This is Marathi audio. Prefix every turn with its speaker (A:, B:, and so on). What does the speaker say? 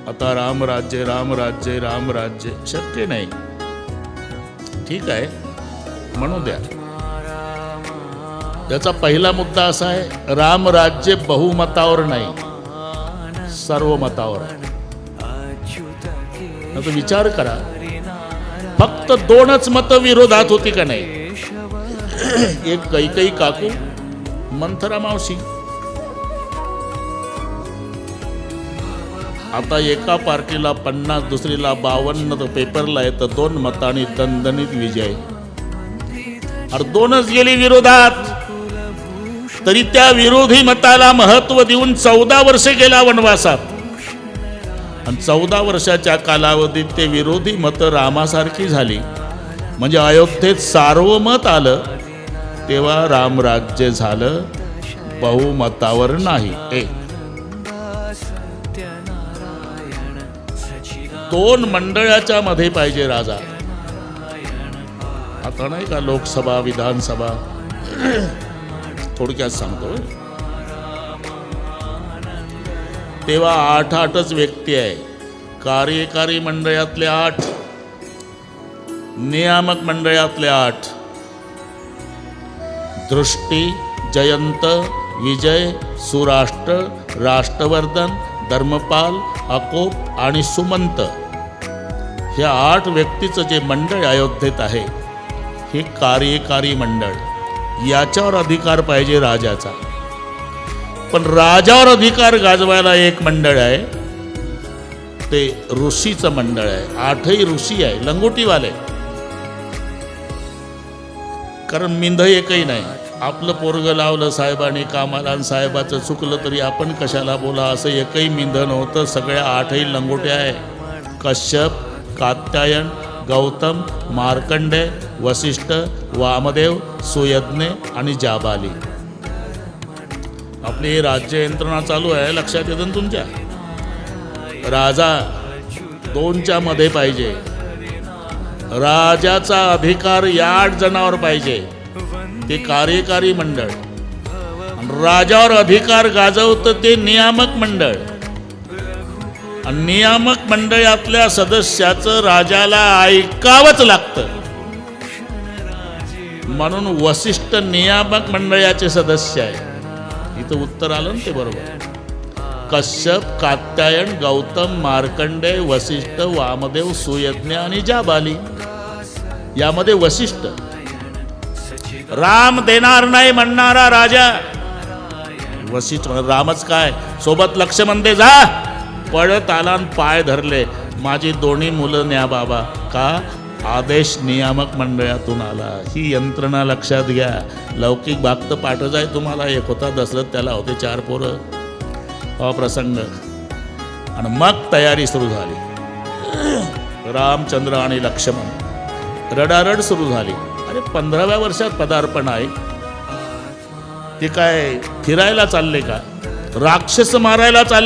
A: आता रामराज्य रामराज्य रामराज्य शक्य नाही. ठीक आहे, म्हणू द्या. त्याचा पहिला मुद्दा असा आहे, रामराज्य बहुमतावर नाही, सर्व मतावर आहे. आता विचार करा, फक्त 2च मतं विरोधात होती का नाही? एक कैकई काकू, मंथरा मावशी. आता एका पार्टीला 50, दुसरीला 52 पेपरला आहे, तर 2 मतांनी दणदणीत विजय. अरे 2च गेली विरोधात, तरी त्या विरोधी मताला महत्व देऊन 14 वर्षे गेला वनवासात. आणि 14 वर्षाच्या कालावधीत ते विरोधी मत रामासारखी झाली. म्हणजे अयोध्येत सार्वमत आलं, तेव्हा रामराज्य झालं, बहुमतावर नाही. 2 मंडळाच्या मध्ये पाहिजे राजा. आता नाही का लोकसभा विधानसभा, थोडक्यात सांगतो. तेव्हा 8 व्यक्ती आहे. कार्यकारी मंडळातले 8, नियामक मंडळातले 8. दृष्टी, जयंत, विजय, सुराष्ट्र, राष्ट्रवर्धन, धर्मपाल, अकोप आणि सुमंत, ह्या 8 व्यक्तीचं जे मंडळ अयोध्येत आहे, हे कार्यकारी मंडळ. याच्यावर अधिकार पाहिजे राजाचा. पण राजावर अधिकार गाजवायला एक मंडळ आहे, ते ऋषीचं मंडळ आहे. 8ही ऋषी आहे, लंगोटीवाले. कारण मिंध एकही नाही. आपलं पोरगं लावलं साहेबांनी कामाला आणि साहेबाचं चुकलं तरी आपण कशाला बोला, असं एकही मिंध नव्हतं. सगळ्या 8ही लंगोट्या आहे. कश्यप, कात्यायन, गौतम, मार्कंडे, वसिष्ठ, वामदेव, सुयज्ञ आणि जाबाली. आपली राज्य यंत्रणा चालू आहे, लक्षात येतं तुमच्या. राजा 2च्या मध्ये पाहिजे. राजाचा अधिकार या 8 जणांवर पाहिजे, ते कार्यकारी मंडळ. राजावर अधिकार गाजवतं ते नियामक मंडळ. आणि नियामक मंडळातल्या सदस्याचं राजाला ऐकावंच लागतं. म्हणून वसिष्ठ नियामक मंडळाचे सदस्य आहे. इथं उत्तर आलं ना ते बरोबर. कश्यप, कात्यायन, गौतम, मार्कंडे, वसिष्ठ, वामदेव, सुयज्ञ आणि जाबाली. यामध्ये वसिष्ठ, राम देणार नाही म्हणणारा राजा. वसिष्ठ रामच काय, सोबत लक्ष्मण दे जा. पळत आला आणि पाय धरले, माझी 2 मुलं न्या बाबा. का? आदेश नियामक मंडळातून आला. ही यंत्रणा लक्षात घ्या. लौकिक भाग तर पाठच आहे तुम्हाला. एक होता दशरथ, त्याला होते 4 पोरं. अप्रसंग. आणि मग तयारी सुरू झाली. रामचंद्र आणि लक्ष्मण, रडारड सुरू झाली. अरे 15व्या वर्षात पदार्पण आहे, ते काय फिरायला चालले का? राक्षस मारायला चालले